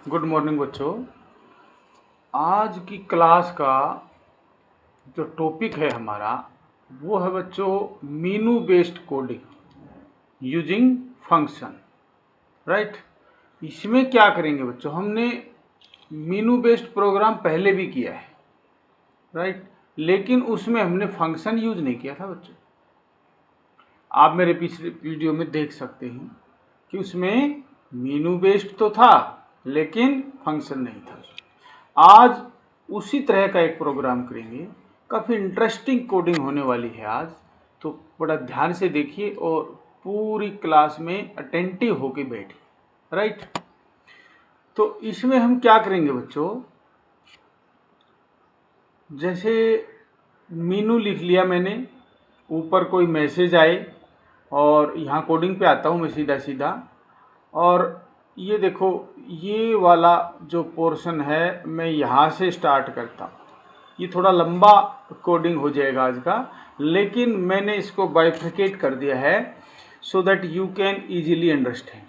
Good morning बच्चों। आज की क्लास का जो टॉपिक है हमारा वो है बच्चों Meenu based coding using function. Right. इसमें क्या करेंगे बच्चों, हमने मीनू बेस्ड प्रोग्राम पहले भी किया है। राइट। लेकिन उसमें हमने फंक्शन यूज नहीं किया था बच्चों। आप मेरे पिछले वीडियो में देख सकते हैं कि उसमें मीनू बेस्ड तो था लेकिन फंक्शन नहीं था। आज उसी तरह का एक प्रोग्राम करेंगे, काफ़ी इंटरेस्टिंग कोडिंग होने वाली है आज। तो बड़ा ध्यान से देखिए और पूरी क्लास में अटेंटिव होके बैठिए। राइट। तो इसमें हम क्या करेंगे बच्चों, जैसे मीनू लिख लिया मैंने, ऊपर कोई मैसेज आए और यहाँ कोडिंग पे आता हूँ मैं सीधा सीधा, और ये देखो ये वाला जो पोर्शन है मैं यहाँ से स्टार्ट करता हूँ। ये थोड़ा लंबा कोडिंग हो जाएगा आज का, लेकिन मैंने इसको बाइफिकेट कर दिया है so that you can easily understand.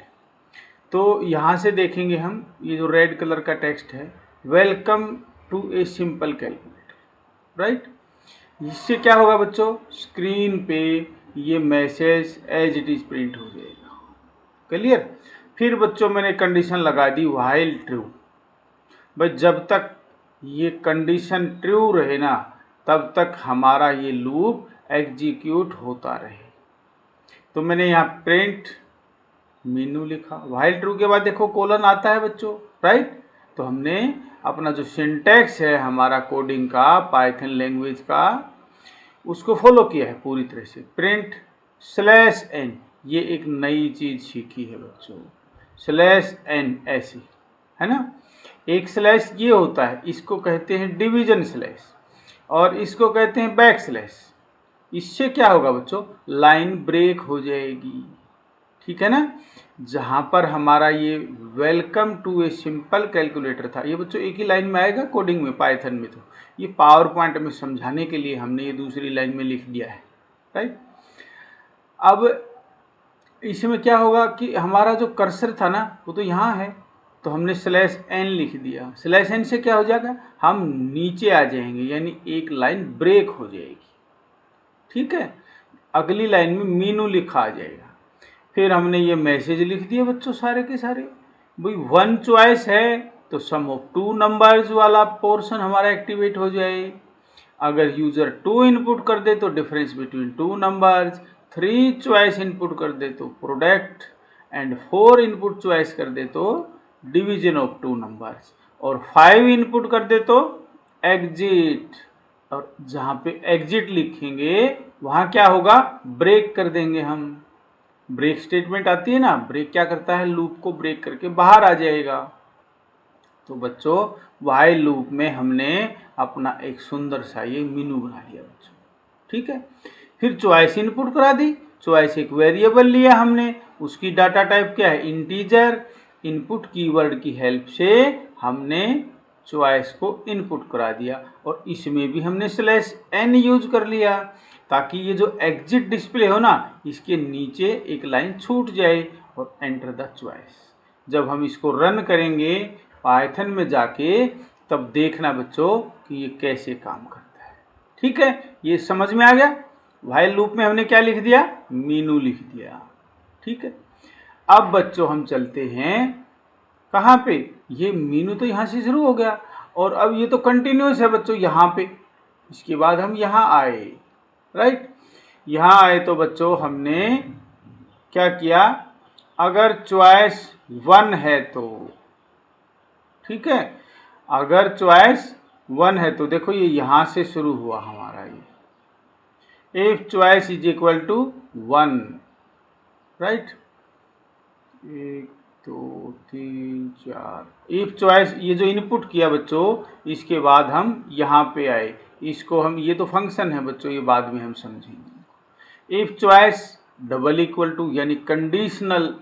तो यहाँ से देखेंगे हम, ये जो रेड कलर का टेक्स्ट है, welcome to a simple calculator. Right. इससे क्या होगा बच्चों, स्क्रीन पे ये message as it is print हो जाएगा। क्लियर। फिर बच्चों मैंने कंडीशन लगा दी व्हाइल ट्रू। भाई जब तक ये कंडीशन ट्रू रहे ना तब तक हमारा ये लूप एग्जीक्यूट होता रहे। तो मैंने यहाँ प्रिंट मीनू लिखा, व्हाइल ट्रू के बाद देखो कोलन आता है बच्चों। राइट। तो हमने अपना जो सिंटैक्स है हमारा कोडिंग का, पाइथन लैंग्वेज का, उसको फॉलो किया है पूरी तरह से। प्रिंट स्लैश एन, ये एक नई चीज सीखी है बच्चों, स्लैश एन ऐसी है ना। एक स्लैश ये होता है, इसको कहते हैं डिवीजन स्लैश और इसको कहते हैं बैक स्लैश। इससे क्या होगा बच्चों, लाइन ब्रेक हो जाएगी। ठीक है ना। जहां पर हमारा ये welcome to a simple calculator था, ये बच्चों एक ही लाइन में आएगा कोडिंग में, पाइथन में। तो ये पावर पॉइंट में समझाने के लिए हमने ये दूसरी लाइन में लिख दिया है। राइट। अब इसमें क्या होगा कि हमारा जो कर्सर था ना वो तो यहाँ है, तो हमने स्लैश एन लिख दिया। स्लैश एन से क्या हो जाएगा, हम नीचे आ जाएंगे, यानी एक लाइन ब्रेक हो जाएगी। ठीक है। अगली लाइन में मीनू लिखा आ जाएगा। फिर हमने ये मैसेज लिख दिए बच्चों सारे के सारे। भाई वन चॉइस है तो सम ऑफ टू नंबर्स वाला पोर्शन हमारा एक्टिवेट हो जाए। अगर यूजर 2 इनपुट कर दे तो difference between two numbers, 3 choice input कर दे तो प्रोडक्ट, एंड 4 इनपुट चॉइस कर दे तो डिवीजन ऑफ टू नंबर्स, और 5 इनपुट कर दे तो एग्जिट। और जहां पे एग्जिट लिखेंगे वहां क्या होगा, ब्रेक कर देंगे हम। ब्रेक स्टेटमेंट आती है ना, ब्रेक क्या करता है, लूप को ब्रेक करके बाहर आ जाएगा। तो बच्चों व्हाइल लूप में हमने अपना एक सुंदर सा ये मीनू बना लिया बच्चों। ठीक है। फिर चॉइस इनपुट करा दी। चॉइस एक वेरिएबल लिया हमने, उसकी डाटा टाइप क्या है, इंटीजर। इनपुट कीवर्ड की हेल्प से हमने चॉइस को इनपुट करा दिया, और इसमें भी हमने स्लैश एन यूज कर लिया ताकि ये जो एग्जिट डिस्प्ले हो ना इसके नीचे एक लाइन छूट जाए, और एंटर द चॉइस। जब हम इसको रन करेंगे पाइथन में जाके तब देखना बच्चों कि ये कैसे काम करता है। ठीक है। ये समझ में आ गया। व्हाइल लूप में हमने क्या लिख दिया, मीनू लिख दिया। ठीक है। अब बच्चों हम चलते हैं कहाँ पे, ये मीनू तो यहाँ से शुरू हो गया और अब ये तो कंटिन्यूस है बच्चों यहाँ पे। इसके बाद हम यहाँ आए। राइट। यहाँ आए तो बच्चों हमने क्या किया, अगर चॉइस 1 है तो, ठीक है, अगर चॉइस 1 है तो देखो ये यहां से शुरू हुआ हमारा ये, if choice is equal to 1। Right. 1 2 3 4, if choice, ये जो इनपुट किया बच्चों इसके बाद हम यहाँ पे आए। इसको हम, ये तो फंक्शन है बच्चों, ये बाद में हम समझेंगे। If choice double equal to, यानी कंडीशनल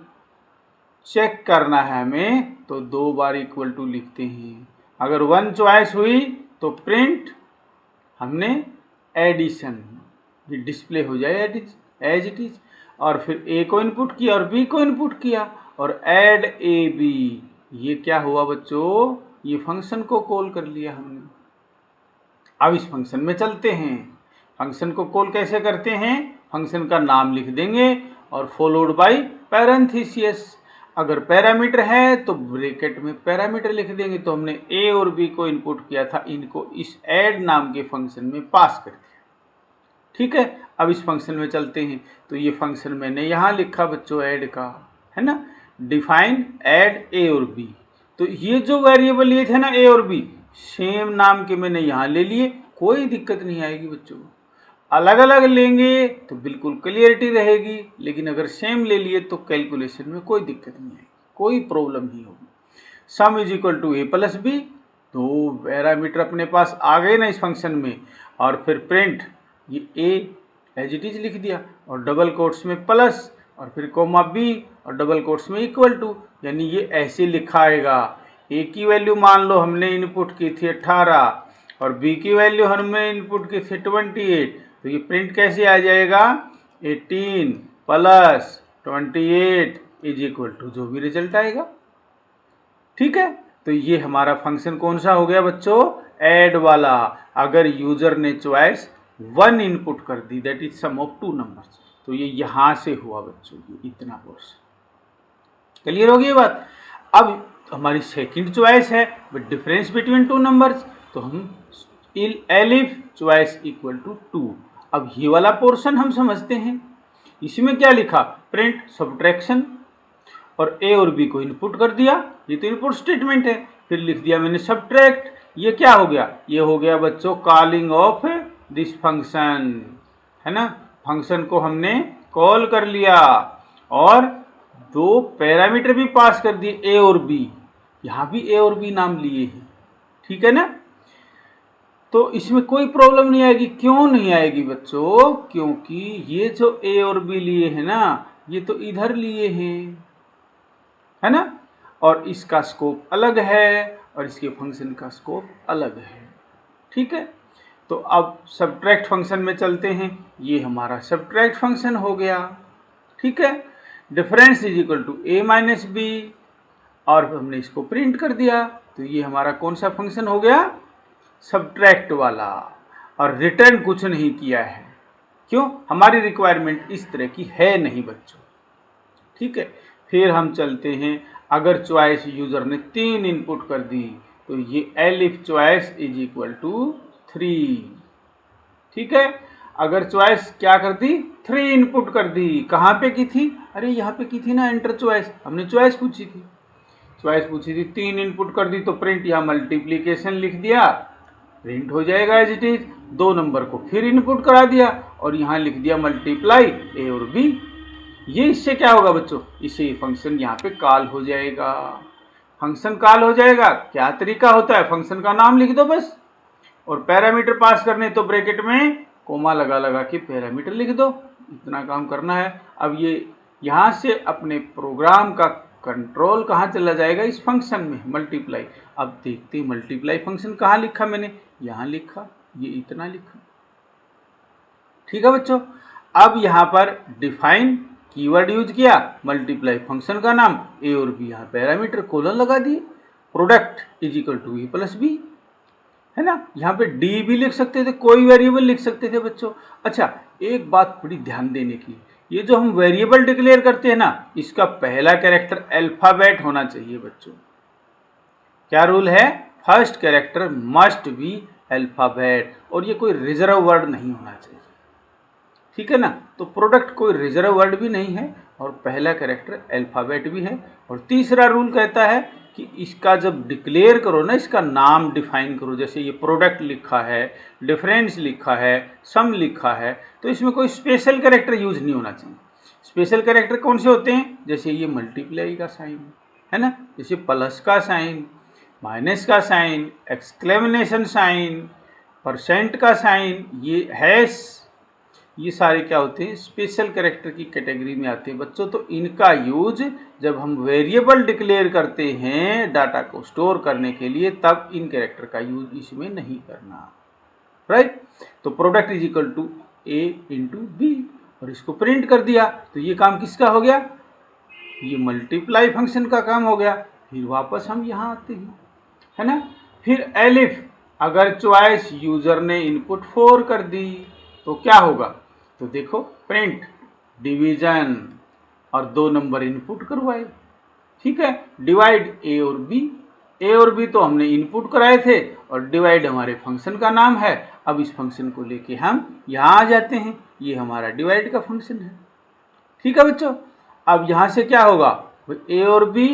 चेक करना है हमें तो 2 बार इक्वल टू लिखते हैं। अगर 1 चॉइस हुई तो प्रिंट हमने एडिशन, ये डिस्प्ले हो जाए एज इट इज। और फिर ए को इनपुट किया और बी को इनपुट किया और ऐड ए बी, ये क्या हुआ बच्चों, ये फंक्शन को कॉल कर लिया हमने। अब इस फंक्शन में चलते हैं। फंक्शन को कॉल कैसे करते हैं, फंक्शन का नाम लिख देंगे और फॉलोड बाय पैरेंथेसिस। अगर पैरामीटर है तो ब्रैकेट में पैरामीटर लिख देंगे। तो हमने ए और बी को इनपुट किया था, इनको इस ऐड नाम के फंक्शन में पास कर दिया। ठीक है, अब इस फंक्शन में चलते हैं। तो ये फंक्शन मैंने यहाँ लिखा बच्चों ऐड का, है ना, डिफाइन ऐड ए और बी। तो ये जो वेरिएबल लिए थे ना ए और बी, सेम नाम के मैंने यहाँ ले लिए, कोई दिक्कत नहीं आएगी बच्चों। अलग अलग लेंगे तो बिल्कुल क्लियरिटी रहेगी, लेकिन अगर सेम ले लिए तो कैलकुलेशन में कोई दिक्कत नहीं आएगी, कोई प्रॉब्लम नहीं होगी। Sum is equal to a plus b, तो पैरामीटर अपने पास आ गए ना इस फंक्शन में। और फिर प्रिंट, ये ए एज इट इज लिख दिया और डबल कोट्स में प्लस और फिर कोमा बी और डबल कोट्स में इक्वल टू, यानी ये ऐसे लिखा आएगा। ए की वैल्यू मान लो हमने इनपुट की थी 18 और बी की वैल्यू हमने इनपुट की थी 28, तो ये प्रिंट कैसे आ जाएगा, 18 प्लस 28 इज इक्वल टू जो भी रिजल्ट आएगा। ठीक है, तो ये हमारा फंक्शन कौन सा हो गया बच्चों, ऐड वाला। अगर यूजर ने चॉइस 1 इनपुट कर दी, that is sum of 2 numbers, तो ये यहां से हुआ बच्चों, ये इतना पोर्शन क्लियर हो गई बात। अब हमारी सेकंड चॉइस है विद डिफरेंस बिटवीन 2 नंबर्स, तो हम एलिफ चॉइस इक्वल टू 2। अब ये वाला पोर्शन हम समझते हैं। इसमें क्या लिखा, प्रिंट सब्ट्रैक्शन, और ए और बी को इनपुट कर दिया, ये तो इनपुट स्टेटमेंट है। फिर लिख दिया मैंने सब्ट्रैक्ट, ये क्या हो गया, ये हो गया बच्चों कॉलिंग ऑफ दिस फंक्शन, है ना। फंक्शन को हमने कॉल कर लिया और 2 पैरामीटर भी पास कर दिए ए और बी, यहां भी ए और बी नाम लिए हैं। ठीक है ना, तो इसमें कोई प्रॉब्लम नहीं आएगी। क्यों नहीं आएगी बच्चों, क्योंकि ये जो ए और बी लिए हैं ना, ये तो इधर लिए हैं, है ना, और इसका स्कोप अलग है और इसके फंक्शन का स्कोप अलग है। ठीक है, तो अब सब्ट्रैक्ट फंक्शन में चलते हैं। ये हमारा सब्ट्रैक्ट फंक्शन हो गया। ठीक है, difference is equal to a minus b, और हमने इसको प्रिंट कर दिया, तो ये हमारा कौन सा फंक्शन हो गया, सब्ट्रैक्ट वाला। और रिटर्न कुछ नहीं किया है, क्यों, हमारी रिक्वायरमेंट इस तरह की है नहीं बच्चों। ठीक है, फिर हम चलते हैं। अगर चॉइस यूजर ने 3 इनपुट कर दी, तो ये elif choice is equal to 3। ठीक है, अगर चॉइस क्या कर दी, 3 इनपुट कर दी, कहाँ पे की थी, अरे यहाँ पे की थी ना, एंटर चॉइस, हमने चॉइस पूछी थी, 3 इनपुट कर दी, तो प्रिंट यहाँ मल्टीप्लीकेशन लिख दिया, प्रिंट हो जाएगा एज इट इज। 2 नंबर को फिर इनपुट करा दिया और यहाँ लिख दिया मल्टीप्लाई ए और बी। ये इससे क्या होगा बच्चों, इससे फंक्शन यहाँ पे कॉल हो जाएगा। फंक्शन कॉल हो जाएगा, क्या तरीका होता है, फंक्शन का नाम लिख दो बस, और पैरामीटर पास करने तो ब्रैकेट में कोमा लगा लगा के पैरामीटर लिख दो, इतना काम करना है। अब ये यहाँ से अपने प्रोग्राम का कंट्रोल कहाँ चला जाएगा, इस फंक्शन में मल्टीप्लाई। अब देखते हैं मल्टीप्लाई फंक्शन कहाँ लिखा मैंने, यहाँ लिखा, ये इतना लिखा। ठीक है बच्चों, अब यहाँ पर डिफाइन कीवर्ड यूज किया, मल्टीप्लाई फंक्शन का नाम, ए और बी, यहाँ पैरामीटर कोलन लगा दिए, product is equal to a plus b, है ना। यहाँ पे डी भी लिख सकते थे, कोई वेरिएबल लिख सकते थे बच्चों। अच्छा, एक बात बड़ी ध्यान देने की, ये जो हम वेरिएबल डिक्लेयर करते हैं ना, इसका पहला कैरेक्टर अल्फाबेट होना चाहिए बच्चों। क्या रूल है, first character must be alphabet, और ये कोई रिजर्व वर्ड नहीं होना चाहिए। ठीक है ना, तो प्रोडक्ट कोई रिजर्व वर्ड भी नहीं है और पहला कैरेक्टर अल्फाबेट भी है। और तीसरा रूल कहता है कि इसका जब डिक्लेयर करो ना, इसका नाम डिफाइन करो, जैसे ये प्रोडक्ट लिखा है, डिफरेंस लिखा है, सम लिखा है, तो इसमें कोई स्पेशल कैरेक्टर यूज नहीं होना चाहिए। स्पेशल कैरेक्टर कौन से होते हैं, जैसे ये मल्टीप्लाई का साइन है ना, जैसे प्लस का साइन, माइनस का साइन, एक्सक्लेमेशन साइन, परसेंट का साइन, ये हैश, ये सारे क्या होते हैं, स्पेशल कैरेक्टर की कैटेगरी में आते हैं बच्चों। तो इनका यूज जब हम वेरिएबल डिक्लेयर करते हैं डाटा को स्टोर करने के लिए, तब इन कैरेक्टर का यूज इसमें नहीं करना, राइट। तो product is equal to a into b, और इसको प्रिंट कर दिया, तो ये काम किसका हो गया, ये मल्टीप्लाई फंक्शन का काम हो गया। फिर वापस हम यहाँ आते हैं, है ना। फिर एलिफ, अगर चॉइस यूजर ने इनपुट 4 कर दी तो क्या होगा, तो देखो प्रिंट डिवीजन और 2 नंबर इनपुट करवाए, ठीक है। डिवाइड ए और बी, ए और बी तो हमने इनपुट कराए थे और डिवाइड हमारे फंक्शन का नाम है। अब इस फंक्शन को लेके हम यहाँ आ जाते हैं, ये हमारा डिवाइड का फंक्शन है, ठीक है बच्चों। अब यहाँ से क्या होगा, ए और बी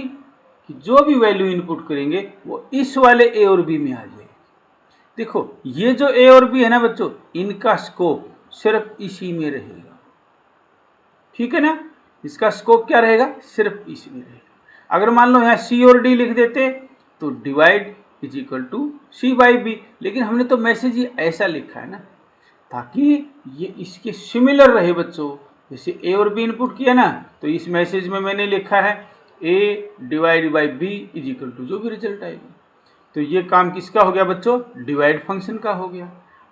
की जो भी वैल्यू इनपुट करेंगे वो इस वाले ए और बी में आ जाएगी। देखो ये जो ए और बी है ना बच्चों, इनका स्कोप सिर्फ इसी में रहेगा, ठीक है ना। इसका स्कोप क्या रहेगा, सिर्फ इसी में रहेगा। अगर मान लो यहाँ सी और डी लिख देते तो divide is equal to c by b, लेकिन हमने तो मैसेज ये ऐसा लिखा है ना ताकि ये इसके सिमिलर रहे बच्चों। जैसे ए और बी इनपुट किया ना, तो इस मैसेज में मैंने लिखा है a divide by b is equal to जो भी रिजल्ट आएगा। तो ये काम किसका हो गया बच्चों, डिवाइड फंक्शन का हो गया।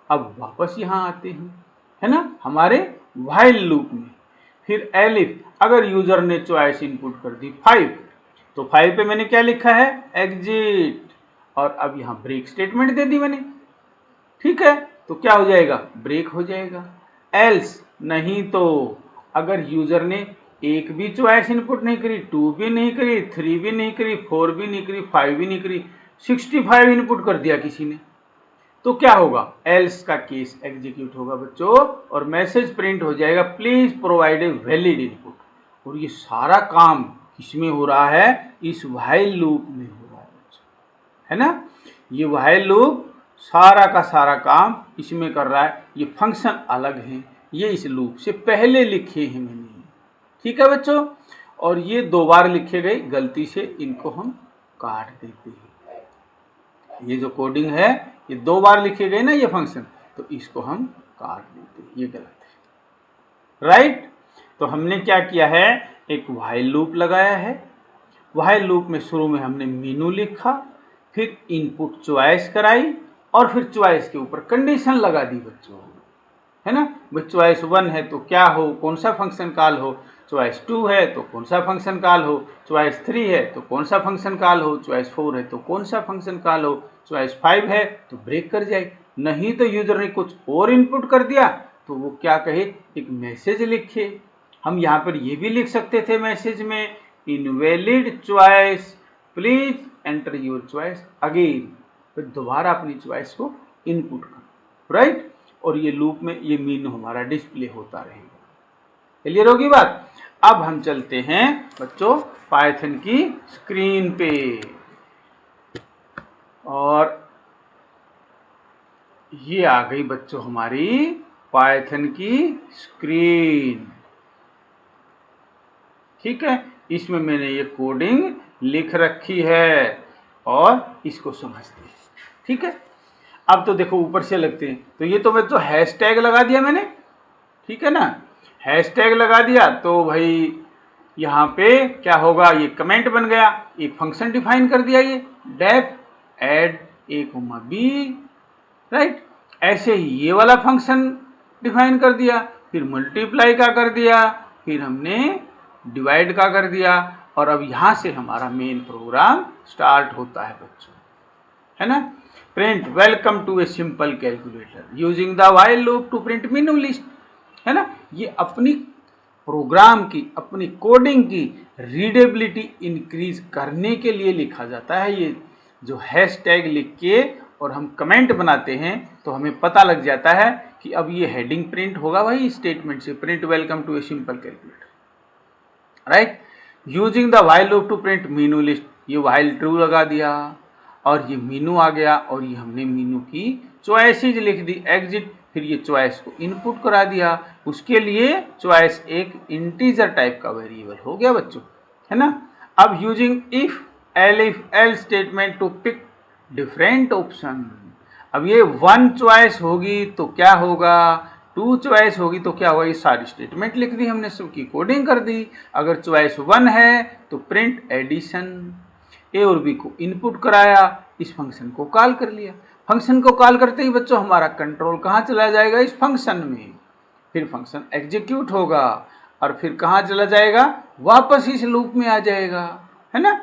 अब वापस यहाँ आते हैं, है ना, हमारे व्हाइल लूप में। फिर एलिफ, अगर यूजर ने चॉइस इनपुट कर दी 5, तो 5 पे मैंने क्या लिखा है, एग्जिट, और अब यहाँ ब्रेक स्टेटमेंट दे दी मैंने, ठीक है। तो क्या हो जाएगा, ब्रेक हो जाएगा। एल्स, नहीं तो अगर यूजर ने एक भी चॉइस इनपुट नहीं करी, 2 भी नहीं करी, 3 भी नहीं करी, 4 भी नहीं करी, 5 भी नहीं करी, 65 इनपुट कर दिया किसी ने, तो क्या होगा, एल्स का केस एग्जीक्यूट होगा बच्चों और मैसेज प्रिंट हो जाएगा, please provide a valid input. और ये सारा काम किसमें हो रहा है, इस व्हाइल लूप में हो रहा है बच्चों, है ना। ये व्हाइल लूप सारा का सारा काम इसमें कर रहा है। ये फंक्शन अलग है, ये इस लूप से पहले लिखे हैं मैंने, ठीक है बच्चों। और ये 2 बार लिखे गए गलती से, इनको हम काट देते हैं। ये जो कोडिंग है ये 2 बार लिखे गए ना ये फंक्शन, तो इसको हम काट देते हैं, ये गलत है, राइट। तो हमने क्या किया है, एक व्हाइल लूप लगाया है। व्हाइल लूप में शुरू में हमने मीनू लिखा, फिर इनपुट चॉइस कराई और फिर चॉइस के ऊपर कंडीशन लगा दी बच्चों, है ना। चॉइस 1 है तो क्या हो, कौन सा फंक्शन कॉल हो, चॉइस 2 है तो कौन सा फंक्शन कॉल हो, चॉइस 3 है तो कौन सा फंक्शन कॉल हो, चॉइस 4 है तो कौन सा फंक्शन कॉल हो, चॉइस 5 है तो ब्रेक कर जाए। नहीं तो यूजर ने कुछ और इनपुट कर दिया तो वो क्या कहे, एक मैसेज लिखे। हम यहाँ पर ये भी लिख सकते थे मैसेज में, invalid choice, please enter your choice again, फिर दोबारा अपनी चॉइस को इनपुट करो, राइट। और ये लूप में ये मीनू हमारा डिस्प्ले होता रहेगा। क्लियर होगी बात। अब हम चलते हैं बच्चों पाइथन की स्क्रीन पे, और ये आ गई बच्चों हमारी पाइथन की स्क्रीन, ठीक है। इसमें मैंने ये कोडिंग लिख रखी है और इसको समझते हैं, ठीक है। अब तो देखो ऊपर से लगते हैं, तो ये तो बच्चों हैशटैग लगा दिया मैंने, ठीक है ना। हैशटैग लगा दिया तो भाई यहाँ पे क्या होगा, ये कमेंट बन गया, एक फंक्शन डिफाइन कर दिया, ये डेफ एड ए कोमा बी, राइट। ऐसे ही ये वाला फंक्शन डिफाइन कर दिया, फिर मल्टीप्लाई का कर दिया, फिर हमने डिवाइड का कर दिया, और अब यहाँ से हमारा मेन प्रोग्राम स्टार्ट होता है बच्चों, है ना। Print welcome to a simple calculator using the while loop to print menu list, है ना। ये अपनी प्रोग्राम की, अपनी कोडिंग की रीडेबिलिटी इंक्रीज करने के लिए लिखा जाता है। ये जो हैशटैग लिख के और हम कमेंट बनाते हैं तो हमें पता लग जाता है कि अब ये हेडिंग प्रिंट होगा भाई स्टेटमेंट से, print welcome to a simple calculator, right. Using the while loop to print menu list, ये व्हाइल ट्रू लगा दिया और ये मीनू आ गया, और ये हमने मीनू की चॉइसेज लिख दी, एग्जिट, फिर ये चॉइस को इनपुट करा दिया। उसके लिए चॉइस एक इंटीजर टाइप का वेरिएबल हो गया बच्चों, है ना। अब using if elif else statement to pick different option, अब ये 1 चॉइस होगी तो क्या होगा, 2 चॉइस होगी तो क्या होगा, ये सारी स्टेटमेंट लिख दी हमने, सबकी कोडिंग कर दी। अगर चॉइस 1 है तो प्रिंट एडिशन, ए और बी को इनपुट कराया, इस फंक्शन को कॉल कर लिया। फंक्शन को कॉल करते ही बच्चों हमारा कंट्रोल कहाँ चला जाएगा, इस फंक्शन में, फिर फंक्शन एग्जीक्यूट होगा और फिर कहाँ चला जाएगा, वापस इस लूप में आ जाएगा, है ना।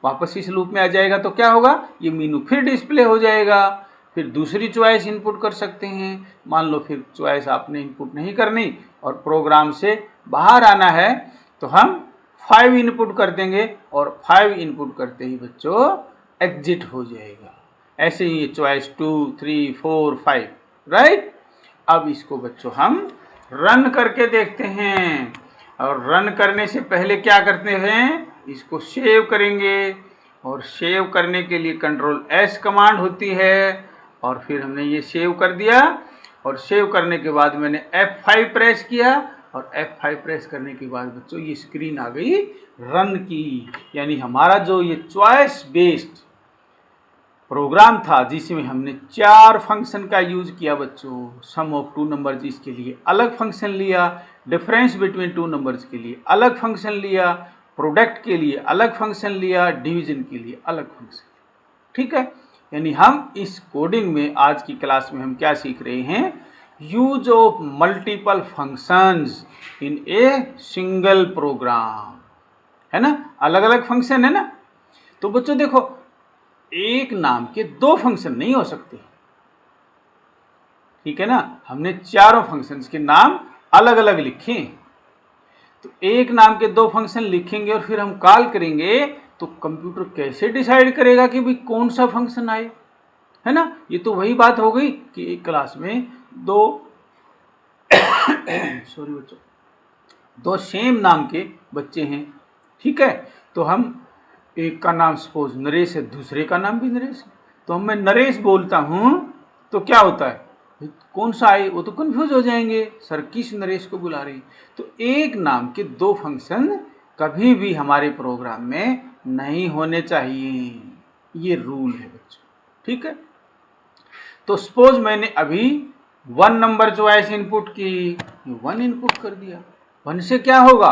वापस इस लूप में आ जाएगा तो क्या होगा, ये मीनू फिर डिस्प्ले हो जाएगा। फिर दूसरी चॉइस इनपुट कर सकते हैं। मान लो फिर चॉइस आपने इनपुट नहीं करनी और प्रोग्राम से बाहर आना है तो हम 5 इनपुट कर देंगे और 5 इनपुट करते ही बच्चों एग्जिट हो जाएगा। ऐसे ही चॉइस 2, 3, 4, 5, राइट। अब इसको बच्चों हम रन करके देखते हैं और रन करने से पहले क्या करते हैं, इसको सेव करेंगे और सेव करने के लिए Ctrl+S कमांड होती है और फिर हमने ये सेव कर दिया और सेव करने के बाद मैंने F5 प्रेस किया और F5 प्रेस करने के बाद बच्चों ये स्क्रीन आ गई रन की। यानी हमारा जो ये चॉइस बेस्ड प्रोग्राम था जिसमें हमने 4 फंक्शन का यूज किया बच्चों, सम ऑफ 2 नंबर्स इसके लिए अलग फंक्शन लिया, डिफरेंस बिटवीन 2 नंबर्स के लिए अलग फंक्शन लिया, प्रोडक्ट के लिए अलग फंक्शन लिया, डिवीजन के लिए अलग फंक्शन। ठीक है, यानी हम इस कोडिंग में आज की क्लास में हम क्या सीख रहे हैं, use of multiple functions in a single program, है ना, अलग अलग फंक्शन है ना। तो बच्चों देखो, एक नाम के 2 फंक्शन नहीं हो सकते, ठीक है ना। हमने चारों फंक्शंस के नाम अलग अलग लिखे, तो एक नाम के 2 फंक्शन लिखेंगे और फिर हम कॉल करेंगे तो कंप्यूटर कैसे डिसाइड करेगा कि भाई कौन सा फंक्शन आए, है ना। ये तो वही बात हो गई कि एक क्लास में 2 सॉरी बच्चों, 2 सेम नाम के बच्चे हैं, ठीक है। तो हम एक का नाम सपोज नरेश है, दूसरे का नाम भी नरेश है, तो मैं नरेश बोलता हूं तो क्या होता है, कौन सा आए, वो तो कंफ्यूज हो जाएंगे, सर किस नरेश को बुला रही। तो एक नाम के 2 फंक्शन कभी भी हमारे प्रोग्राम में नहीं होने चाहिए, ये रूल है बच्चों, ठीक है। तो सपोज मैंने अभी 1 नंबर चॉइस इनपुट की, 1 इनपुट कर दिया, 1 से क्या होगा,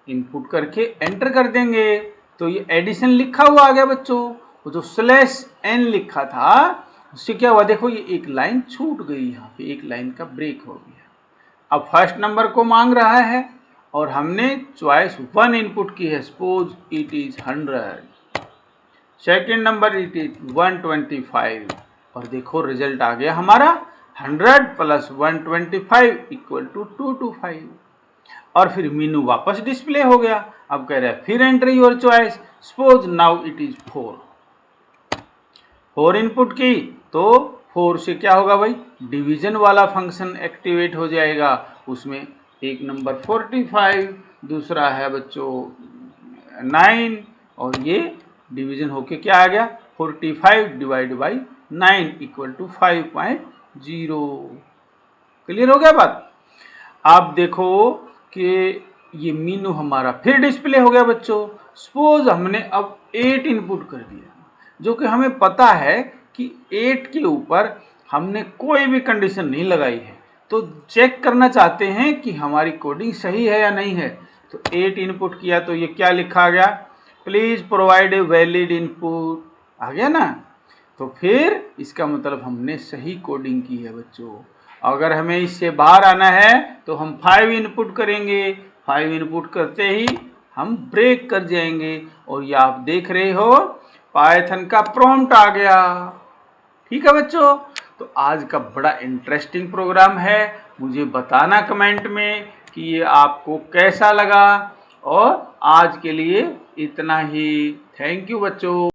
इनपुट करके एंटर कर देंगे तो ये एडिशन लिखा हुआ आ गया बच्चों। वो जो /n लिखा था उससे क्या हुआ, देखो ये एक लाइन छूट गई, यहाँ पे एक लाइन का ब्रेक हो गया। अब फर्स्ट नंबर को मांग रहा है और हमने चॉइस 1 इनपुट की है, suppose it is 100, second number it is 125 और देखो रिजल्ट आ गया हमारा 100 + 125 = 225 और फिर मीनू वापस डिस्प्ले हो गया। अब कह रहा है फिर enter your choice, suppose now it is 4 input की तो 4 से क्या होगा भाई, डिवीजन वाला फंक्शन एक्टिवेट हो जाएगा। उसमें एक नंबर 45, दूसरा है बच्चों 9 और ये डिवीजन होके क्या आ गया, 45 / 9 = 5.0। क्लियर हो गया बात। आप देखो कि ये मीनू हमारा फिर डिस्प्ले हो गया बच्चों। सपोज हमने अब 8 इनपुट कर दिया, जो कि हमें पता है कि 8 के ऊपर हमने कोई भी कंडीशन नहीं लगाई है, तो चेक करना चाहते हैं कि हमारी कोडिंग सही है या नहीं है। तो 8 इनपुट किया तो ये क्या लिखा गया, please provide a valid input, आ गया ना। तो फिर इसका मतलब हमने सही कोडिंग की है बच्चों। अगर हमें इससे बाहर आना है तो हम 5 इनपुट करेंगे, 5 इनपुट करते ही हम ब्रेक कर जाएंगे और ये आप देख रहे हो पाइथन का प्रॉम्प्ट आ गया, ठीक है बच्चों। तो आज का बड़ा इंटरेस्टिंग प्रोग्राम है, मुझे बताना कमेंट में कि ये आपको कैसा लगा। और आज के लिए इतना ही, थैंक यू बच्चों।